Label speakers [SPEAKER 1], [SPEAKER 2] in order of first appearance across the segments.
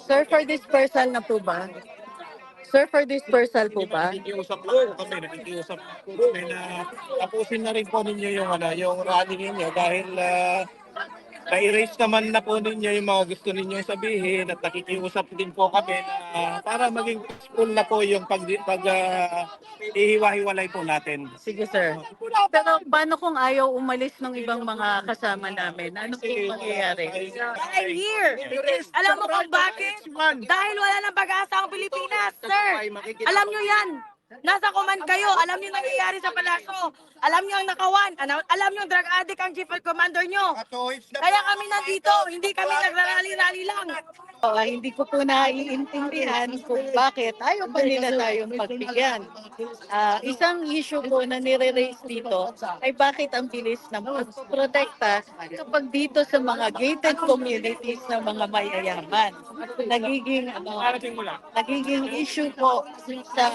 [SPEAKER 1] Sir, for dispersal na po ba? Sir, for dispersal po ba?
[SPEAKER 2] Nakikiusap lang po kami, nakikiusap po kami na tapusin na rin po ninyo yung rally ninyo dahil na-erase naman na po ninyo yung mga gusto ninyong sabihin at nakikiusap din po kami na para maging peaceful na po yung ihiwa-hiwalay po natin.
[SPEAKER 1] Sige, sir. Pero paano kung ayaw umalis ng ibang mga kasama namin? Ano po mangyayari?
[SPEAKER 3] I'm here. Alam mo kung bakit? Dahil wala nang pag-asa ang Pilipinas, sir. Alam nyo yan. Nasa command kayo. Alam nyo nangyayari sa palasyo. Alam nyo ang nakawan. Alam nyo drug addict ang chief commander nyo. Kaya kami nandito. Hindi kami nagrarally-rally lang.
[SPEAKER 1] Hindi ko po naiintindihan kung bakit ayaw pa nila tayong pagbigyan. Isang issue po na nire-raise dito ay bakit ang bilis ng protekta kapag dito sa mga gated communities ng mga mayayaman. Nagiging issue po sa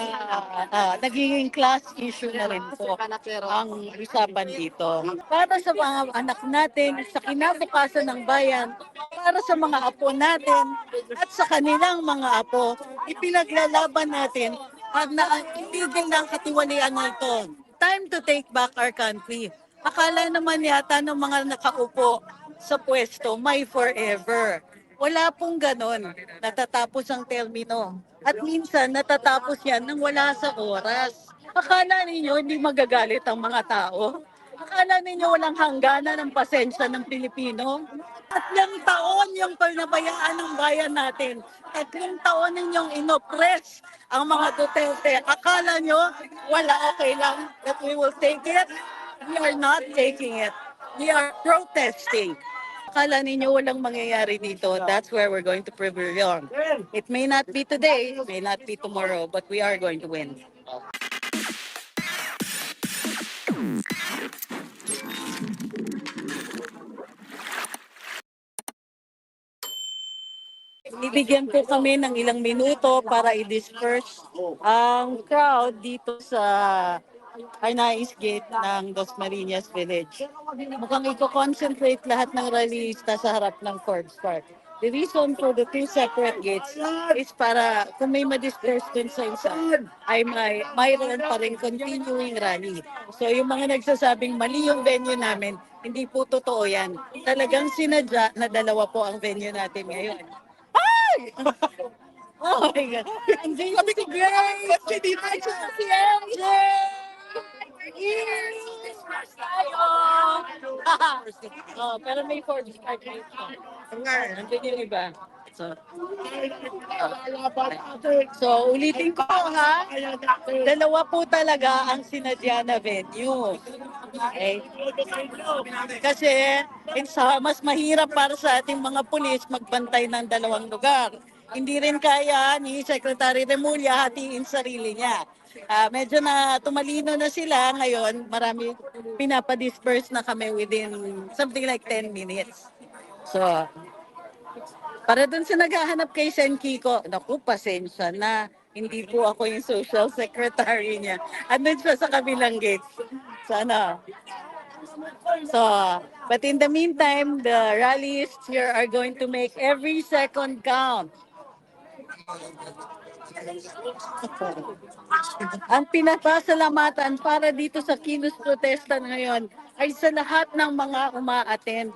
[SPEAKER 1] nagiging class issue na rin po ang usapan dito. Para sa mga anak natin, sa kinabukasan ng bayan, para sa mga apo natin at sa kanilang mga apo, ipinaglalaban natin at itigil ng katiwalian na ito. Time to take back our country. Akala naman yata ng mga nakaupo sa pwesto may forever. Wala pong ganon. Natatapos ang termino. At minsan natatapos yan nang wala sa oras. Akala ninyo hindi magagalit ang mga tao? Akala ninyo walang hangganan ng pasensya ng Pilipino? 3 taon yung pinabayaan ng bayan natin. 3 taon ninyong inoppress ang mga Duterte. Akala nyo wala, okay lang that we will take it? We are not taking it. We are protesting. Akala ninyo walang mangyayari dito. That's where we're going to prevail. It may not be today, it may not be tomorrow, but we are going to win. Ibigyan po kami ng ilang minuto para i-disperse ang crowd dito sa Arnaiz Gate ng Dasmariñas Village. Mukhang i-concentrate lahat ng rallyista sa harap ng Forbes Park. The reason for the 2 separate gates is para kung may ma-disperse dun sa isa, ay mayroon pa rin continuing rally. So yung mga nagsasabing mali yung venue namin, hindi po totoo yan. Talagang sinadya na 2 po ang venue natin ngayon. Oh my God. MJ, kami si Grace! MJ, dito si MJ! Yes! Tayo! Pero may Forbes card dito. Nandun yung iba. So, ulitin ko ha. 2 po talaga ang sinadya na venue. Okay? Kasi mas mahirap para sa ating mga pulis magbantay ng 2 lugar. Hindi rin kaya ni Secretary Remulla hatiin sarili niya. Medyo na tumalino na sila ngayon. Marami pinapadisperse na kami within something like 10 minutes. So, para dun sa naghahanap kay Sen Kiko, naku, pasensya na. Hindi po ako yung social secretary niya. Andun siya sa kabilang gate. Sana. So, but in the meantime, the rallists here are going to make every second count. Ang pinapasalamatan para dito sa kilos protesta ngayon ay sa lahat ng mga uma-attend.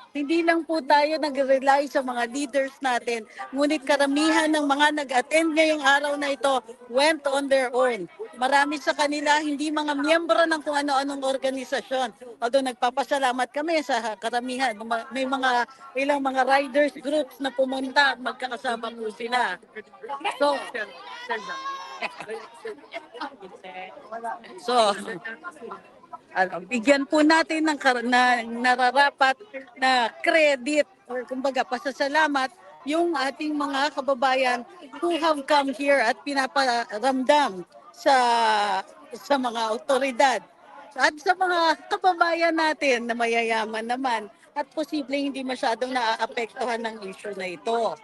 [SPEAKER 1] Hindi lang po tayo nag-rely sa mga leaders natin, ngunit karamihan ng mga nag-attend ngayong araw na ito went on their own. Marami sa kanila hindi mga miyembro ng kung ano-anong organisasyon. Although nagpapasalamat kami sa karamihan, may ilang mga riders groups na pumunta, magkakasama po sila. So, bigyan po natin ng nararapat na credit or kumbaga pasasalamat yung ating mga kababayan who have come here at pinaparamdam sa mga otoridad at sa mga kababayan natin na mayayaman naman at posibleng hindi masyadong naaapektuhan ng issue na ito.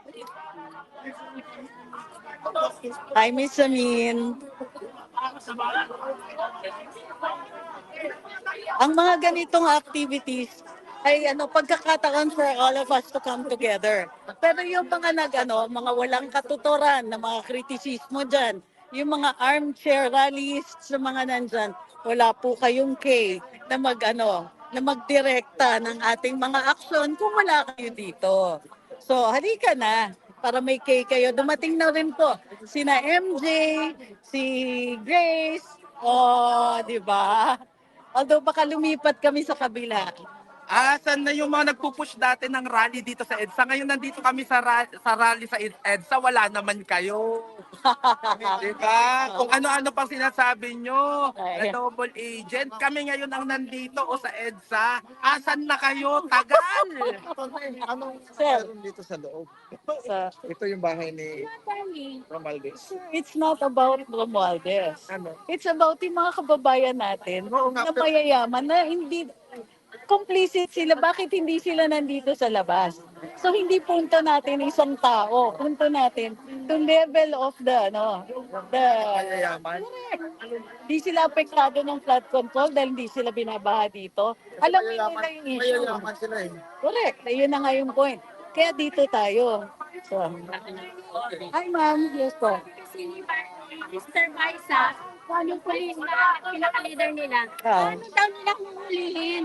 [SPEAKER 1] Hi, Miss Amin. Ang mga ganitong activities ay pagkakataon for all of us to come together. Pero yung mga mga walang katuturan na mga kritisismo diyan, yung mga armchair rallies sa mga nandyan, wala po kayong K na na magdirekta ng ating mga aksyon kung wala kayo dito. So, halika na para may K kayo. Dumating na rin po sina MJ, si Grace, di ba? Although baka lumipat kami sa kabila.
[SPEAKER 2] Saan na yung mga nagpupush dati ng rally dito sa EDSA? Ngayon nandito kami sa rally sa EDSA, wala naman kayo. Diba? Kung ano-ano pang sinasabi nyo, na double agent, kami ngayon ang nandito o sa EDSA. Asan na kayo? Tagal!
[SPEAKER 4] Anong
[SPEAKER 1] Sir.
[SPEAKER 4] meron dito sa loob?
[SPEAKER 1] Sa,
[SPEAKER 4] Ito yung bahay ni Romualdez.
[SPEAKER 1] Sir, it's not about Romualdez.
[SPEAKER 4] Ano?
[SPEAKER 1] It's about yung mga kababayan natin
[SPEAKER 4] Oo nga,
[SPEAKER 1] na mayayaman na hindi complicit sila. Bakit hindi sila nandito sa labas? So hindi punto natin isang tao. Punto natin the level of the
[SPEAKER 4] Mayayaman.
[SPEAKER 1] hindi sila apektado ng flood control dahil hindi sila binabaha dito. Alam nila yung issue.
[SPEAKER 4] Mayayaman sila eh.
[SPEAKER 1] Correct. Ayun na nga yung point. Kaya dito tayo. So, hi ma'am. Yes po.
[SPEAKER 5] Kasi ni Mr. Baisa, yung police na pinaka-leader nila,
[SPEAKER 1] Ah.
[SPEAKER 5] ano daw nila huhulihin?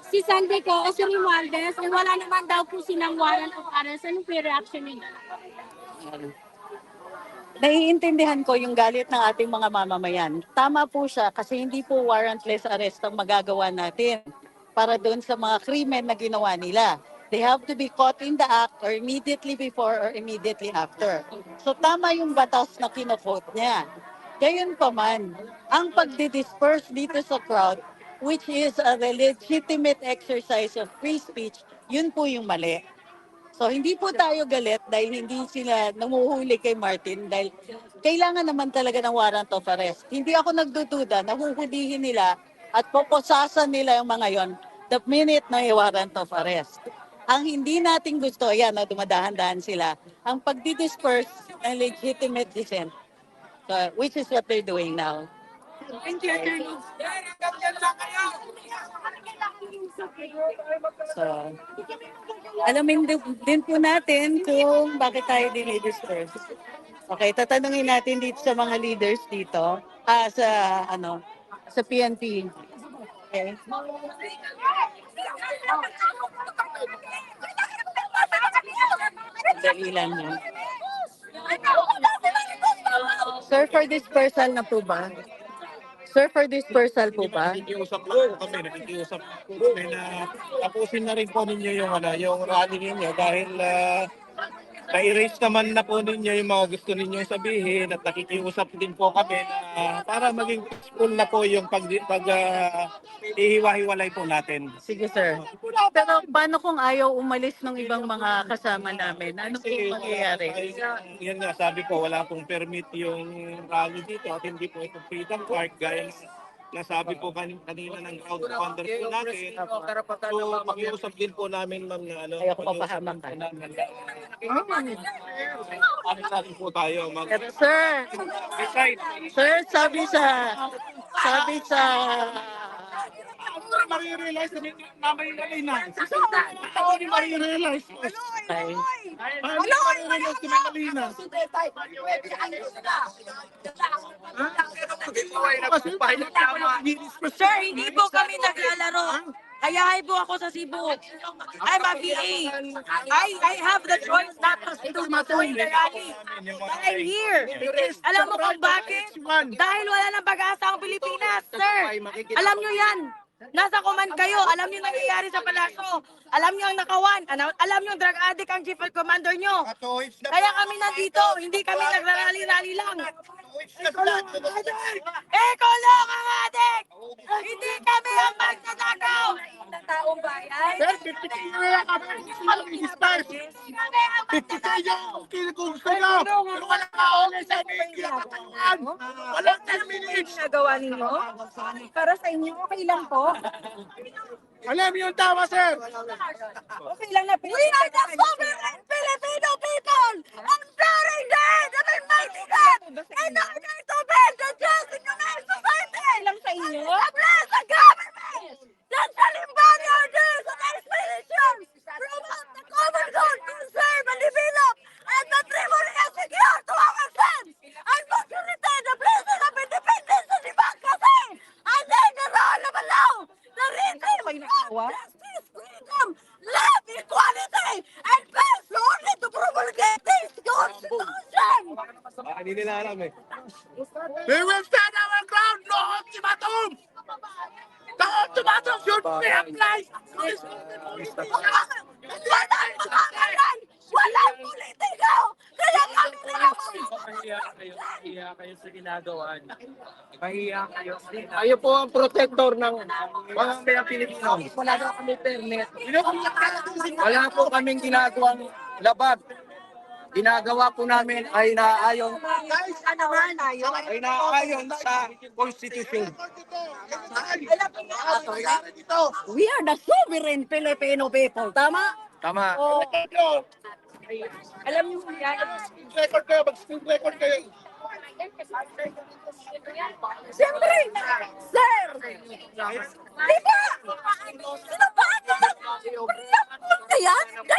[SPEAKER 5] Si Sandy ko o si Romualdez, eh wala naman daw po silang warrant of arrest. Anong pre-reaction nila?
[SPEAKER 1] Naiintindihan ko yung galit ng ating mga mamamayan. Tama po siya kasi hindi po warrantless arrest ang magagawa natin para doon sa mga krimen na ginawa nila. They have to be caught in the act or immediately before or immediately after. So tama yung batas na kino-quote niya. Gayon pa man, ang pagdi-disperse dito sa crowd, which is a legitimate exercise of free speech, yun po yung mali. So hindi po tayo galit dahil hindi sila nanguhuli kay Martin dahil kailangan naman talaga ng warrant of arrest. Hindi ako nagdududa na huhulihin nila at poposasan nila yung mga yon the minute na may warrant of arrest. Ang hindi natin gusto, ayan, dumadahan-dahan sila, ang pagdi-disperse ng legitimate dissent, so, which is what they're doing now.
[SPEAKER 3] Thank you, Attorney.
[SPEAKER 1] So, alamin din po natin kung bakit tayo dinidisperse. Okay, tatanungin natin dito sa mga leaders dito, sa PNP. Okay. Dali lang yan. Sir, for dispersal na po ba? Sir, for dispersal po ba?
[SPEAKER 2] Nakikiusap po kami na tapusin na rin po ninyo yung rally ninyo dahil na-erase naman na po ninyo yung mga gusto ninyong sabihin at nakikiusap din po kami na para maging peaceful na po yung ihiwa-hiwalay po natin.
[SPEAKER 1] Sige, sir. Pero paano kung ayaw umalis ng ibang mga kasama namin? Ano po mangyayari?
[SPEAKER 2] Yan nga, sabi ko, wala pong permit yung rally dito at hindi po ito freedom park gaya na sabi po kanina ng crowdfunders po natin. So, pakiusap din po namin, ma'am, na
[SPEAKER 1] Ayoko mapahamak ka.
[SPEAKER 2] Ano na rin po tayo, ma'am.
[SPEAKER 1] Pero sir,
[SPEAKER 2] Besides,
[SPEAKER 1] sabi sa
[SPEAKER 2] marirealize na mamay malina. Ako ni marirealize.
[SPEAKER 1] ay,
[SPEAKER 2] Marirealize na malina.
[SPEAKER 3] Sir, hindi po kami naglalaro. Hayahay po ako sa Cebu. I'm a VA. I have the choice not to join the rally. But I'm here. Alam mo kung bakit? Dahil wala nang pag-asa ang Pilipinas, sir. Alam nyo yan. Nasa command kayo. Alam nyo nangyayari sa palasyo. Alam nyo ang nakawan. Alam nyo drug addict ang chief commander nyo. Kaya kami nandito. Hindi kami nagrarally-rally lang. Ekolong ang adik! Hindi kami ang magnanakaw! Ng taong bayan.
[SPEAKER 4] Pero 50 kilo na kami. I-disperse. 50 kilo. Kung gusto nyo. Pero wala ka ulit sa media. Walang 10 minutes.
[SPEAKER 3] Ginagawa ninyo? Para sa inyo, okay lang po.
[SPEAKER 4] Alam yung tama, sir.
[SPEAKER 3] Okay lang na We are the sovereign Filipino people! I'm very dead! And I'm fighting it! And I'm going to build the just in human society! Lang sa inyo? God bless the government! That's the Limbani order! So there's
[SPEAKER 2] Hindi nila alam eh.
[SPEAKER 4] We will stand our ground. No ultimatum. The ultimatum should be applied to this politician.
[SPEAKER 3] Walang politiko! Kaya kami
[SPEAKER 2] Mahiya kayo sa ginagawa niyo. Mahiya kayo. Kayo po ang protector ng mga mga Pilipino. Wala daw kami permit. Wala po kaming ginagawang labag. Ginagawa po namin ay naayon sa Constitution.
[SPEAKER 3] We are the sovereign Filipino people, tama?
[SPEAKER 2] Tama.
[SPEAKER 3] Oh, alam niyo yan.
[SPEAKER 4] Record kayo. Mag-stream record kayo.
[SPEAKER 3] Siyempre, sir! Di ba? Sinabati ng preamble na yan? The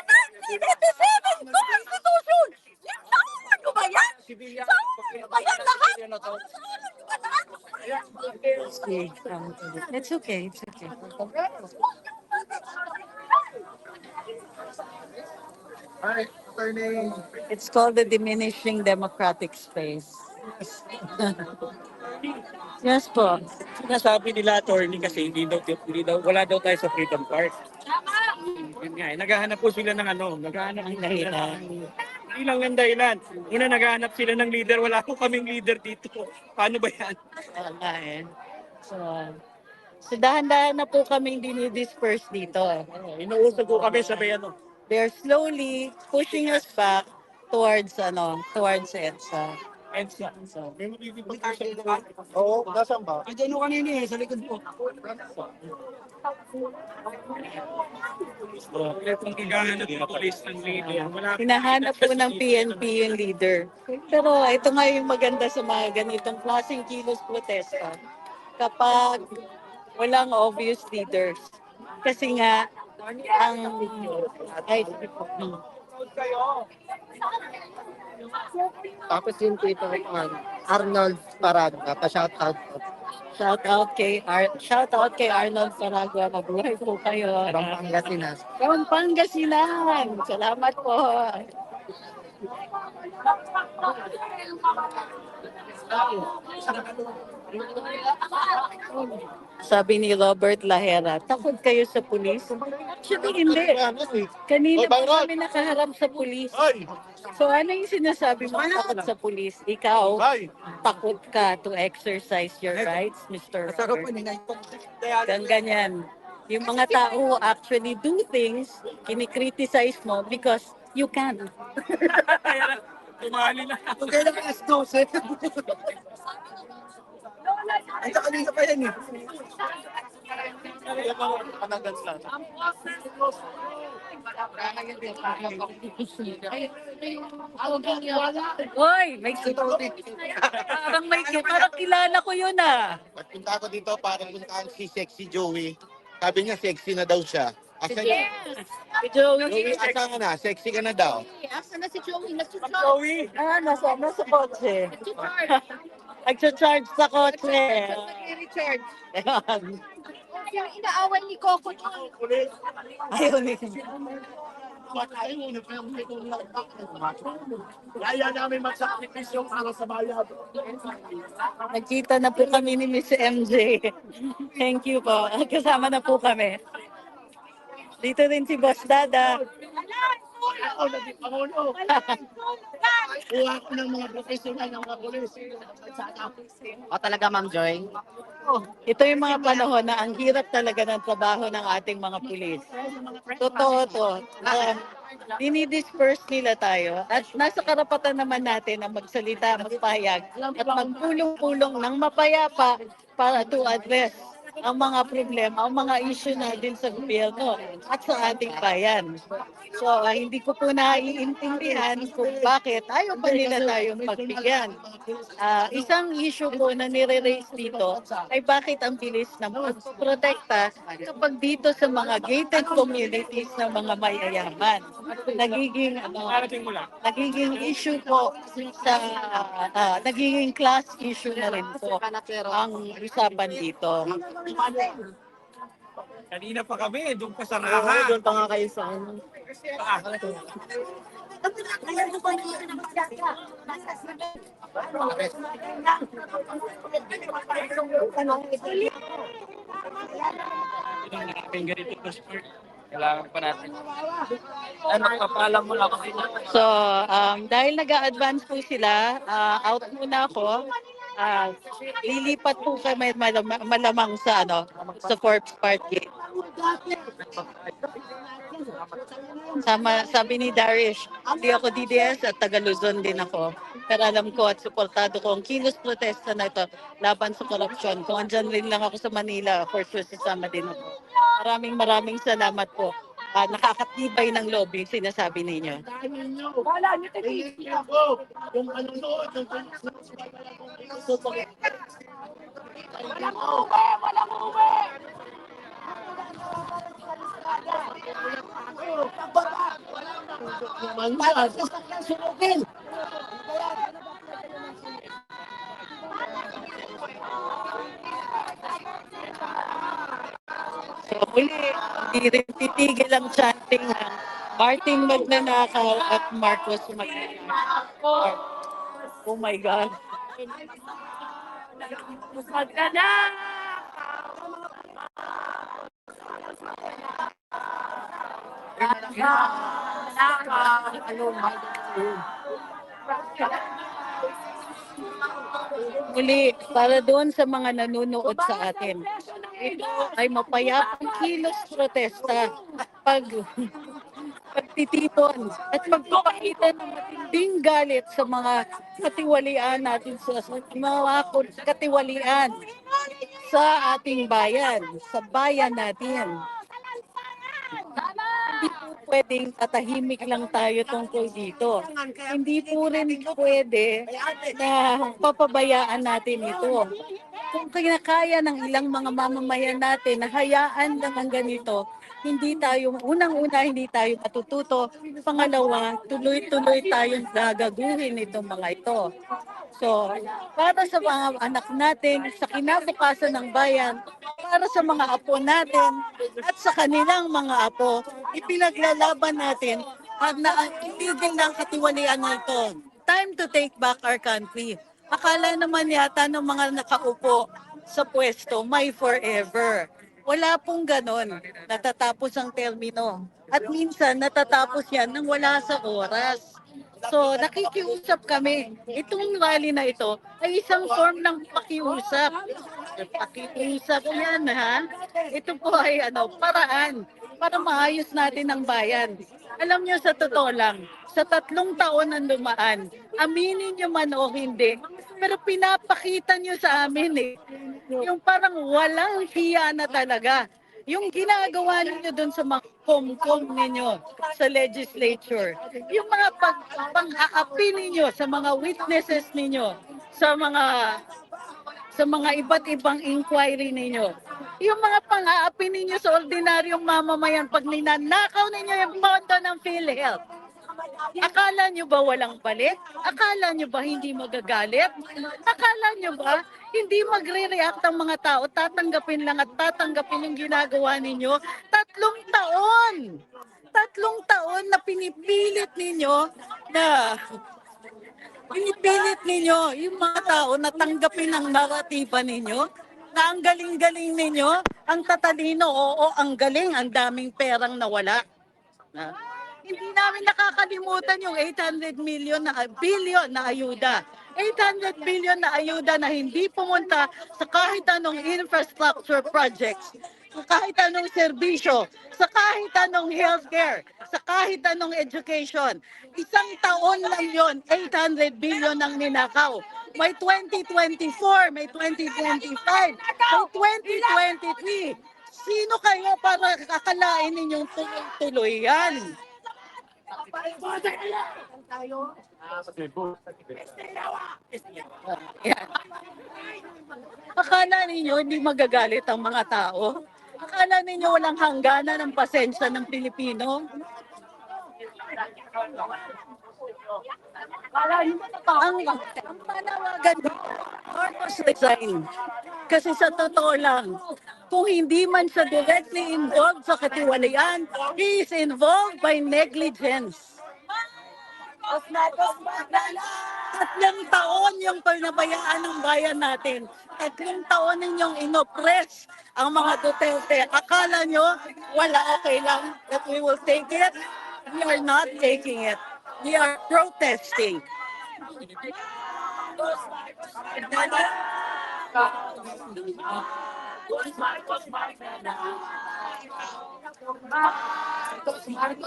[SPEAKER 3] 1987 Constitution! Yan, nakuha nyo ba yan? Nakuha nyo ba yan lahat? Nakuha nyo ba lahat?
[SPEAKER 1] It's okay, it's okay.
[SPEAKER 2] Alright, attorney.
[SPEAKER 1] It's called the diminishing democratic space. Yes po.
[SPEAKER 2] Sinasabi nila attorney kasi wala daw tayo sa Freedom Park. Yun nga, naghahanap po sila ng naghahanap ng dahilan. Hindi lang ng dahilan. Una, naghahanap sila ng leader. Wala po kaming leader dito. Paano ba yan?
[SPEAKER 1] Wala eh. So dahan-dahan na po kaming dinidisperse dito.
[SPEAKER 2] Inuusog po kami sabay
[SPEAKER 1] They're slowly pushing us back towards EDSA.
[SPEAKER 2] EDSA.
[SPEAKER 1] So,
[SPEAKER 2] Oo, nasaan ba? Andiyan mo kanina sa likod po. Itong naghahanap ng police ng leader.
[SPEAKER 1] hinahanap po ng PNP yung leader. Pero ito nga yung maganda sa mga ganitong klaseng kilos protesta. Kapag walang obvious leaders. Kasi nga,
[SPEAKER 6] Tapos yung tito Arnold Paragna, pa-shout out.
[SPEAKER 1] shout out kay Arnold Saragua. Mabuhay po kayo.
[SPEAKER 6] From Pangasinan.
[SPEAKER 1] From Pangasinan. Salamat po. Sabi ni Robert Lahera, takot kayo sa pulis? Actually, hindi. Kanina pa kami nakaharap sa pulis. So ano yung sinasabi mo takot sa pulis? Ikaw, takot ka to exercise your rights, Mr. Robert? Ganyan. Yung mga tao actually do things, kinikriticize mo because you can't.
[SPEAKER 2] Tumali na.
[SPEAKER 6] Kung kailan ka S12. Ay, kanina pa yan eh.
[SPEAKER 1] Hoy, parang kilala ko yun ah.
[SPEAKER 4] Pagpunta ako dito para puntahan si Sexy Joey. Sabi niya sexy na daw siya. Asan niya?
[SPEAKER 1] Si Joey.
[SPEAKER 4] Joey, asan ka na? Sexy ka na daw.
[SPEAKER 5] Asa na si Joey? Nagsusunod.
[SPEAKER 2] Joey.
[SPEAKER 1] Nasa kotse.
[SPEAKER 5] Nagsusunod.
[SPEAKER 1] Nagsa-charge sa kotse.
[SPEAKER 5] Richard.
[SPEAKER 1] Ayun.
[SPEAKER 5] Yung inaaway ni Coco.
[SPEAKER 1] Ayun eh.
[SPEAKER 4] Kaya namin magsakripisyo para sa bayan.
[SPEAKER 1] Nagkita na po kami ni Miss MJ. Thank you po. Kasama na po kami. Dito rin si Boss Dada.
[SPEAKER 4] Ako naging pangulo. Kuha ko ng mga profesional ng mga polis.
[SPEAKER 6] O talaga, Ma'am Joy?
[SPEAKER 1] Ito yung mga panahon na ang hirap talaga ng trabaho ng ating mga pulis. Totoo to. Dinidisperse nila tayo at nasa karapatan naman natin na magsalita, magpahayag at magpulong-pulong ng mapayapa para to address ang mga problema, ang mga issue natin sa gobyerno at sa ating bayan. So, hindi ko po naiintindihan kung bakit ayaw pa nila tayong pagbigyan. Isang issue po na nire-raise dito ay bakit ang bilis ng pagprotekta kapag dito sa mga gated communities ng mga mayayaman. Nagiging issue po sa nagiging class issue na rin po ang usapan dito.
[SPEAKER 2] Kanina pa kami, doon pa sa
[SPEAKER 6] Oo, doon pa nga kayo sa
[SPEAKER 2] Yung ganito po sport, kailangan pa natin. Ay, magpapalam mo ako sila.
[SPEAKER 1] So, dahil nag-a-advance po sila, out muna ako. Lilipat po kami malamang sa sa Forbes Park Gate. Sabi ni Darish, hindi ako DDS at taga Luzon din ako. Pero alam ko at suportado ko ang kilos protesta na ito laban sa korupsyon. Kung andyan rin lang ako sa Manila, for sure sasama din ako. Maraming salamat po. Nakakatibay ng loob yung sinasabi ninyo. So muli, hindi rin titigil ang chanting ng Martin Magnanakaw at Marcos Magnanakaw. Oh my God. Muli, para doon sa mga nanonood sa atin, ito ay mapayapang kilos protesta pagtitipon at pagpapakita ng matinding galit sa mga katiwalian natin sa mga katiwalian sa ating bayan, sa bayan natin. Hindi po pwedeng tatahimik lang tayo tungkol dito. Hindi po rin pwede na papabayaan natin ito. Kung kinakaya ng ilang mga mamamayan natin na hayaan lang ang ganito, unang-una hindi tayo matututo. Pangalawa, tuloy-tuloy tayong gagaguhin itong mga ito. So, para sa mga anak natin, sa kinabukasan ng bayan, para sa mga apo natin, at sa kanilang mga apo, ipinaglalaban natin at itigil ng katiwalian na ito. Time to take back our country. Akala naman yata ng mga nakaupo sa pwesto, may forever. Wala pong ganon. Natatapos ang termino. At minsan, natatapos yan nang wala sa oras. So, nakikiusap kami. Itong rally na ito ay isang form ng pakiusap. Pakiusap yan, ha? Ito po ay paraan para maayos natin ang bayan. Alam nyo, sa totoo lang, sa 3 taon ang dumaan, aminin nyo man o hindi, pero pinapakita nyo sa amin yung parang walang hiya na talaga. Yung ginagawa ninyo doon sa mga kom-kom ninyo sa legislature, yung mga pang-aapi ninyo sa mga witnesses ninyo, sa mga iba't ibang inquiry ninyo, yung mga pang-aapi ninyo sa ordinaryong mamamayan pag ninanakaw ninyo yung pondo ng PhilHealth. Akala nyo ba walang balik? Akala nyo ba hindi magagalit? Akala nyo ba hindi magre-react ang mga tao? Tatanggapin lang at tatanggapin yung ginagawa ninyo? 3 taon! 3 taon na pinipilit ninyo yung mga tao na tanggapin ang naratiba ninyo, na ang galing-galing ninyo, ang tatalino, oo, ang galing, ang daming perang nawala. Hindi namin nakakalimutan yung 800 billion na ayuda. 800 billion na ayuda na hindi pumunta sa kahit anong infrastructure projects, sa kahit anong serbisyo, sa kahit anong healthcare, sa kahit anong education. 1 taon lang yon, 800 billion ang ninakaw. May 2024, may 2025, may 2023. Sino kayo para kakalain ninyong tuloy-tuloy yan? Yan. Akala ninyo hindi magagalit ang mga tao? Akala ninyo walang hangganan ng pasensya ng Pilipino? Ang panawagan ko, Marcos resign. Kasi sa totoo lang, kung hindi man siya directly involved sa katiwalian, he is involved by negligence. Tatlong taon yung pinabayaan ng bayan natin. Tatlong taon ninyong inoppress ang mga Duterte. Akala nyo, wala, okay lang, that we will take it? We are not taking it. We are protesting.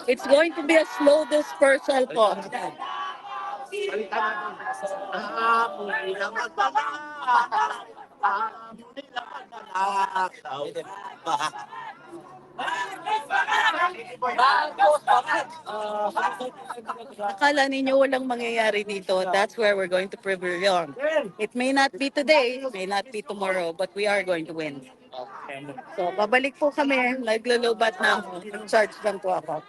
[SPEAKER 1] It's going to be a slow dispersal po.
[SPEAKER 4] Muli na magdala. Muli na magdala.
[SPEAKER 1] Akala ninyo walang mangyayari dito. That's where we're going to prevail. It may not be today, may not be tomorrow, but we are going to win. So, babalik po kami. Naglulubat na. Charge lang po ako.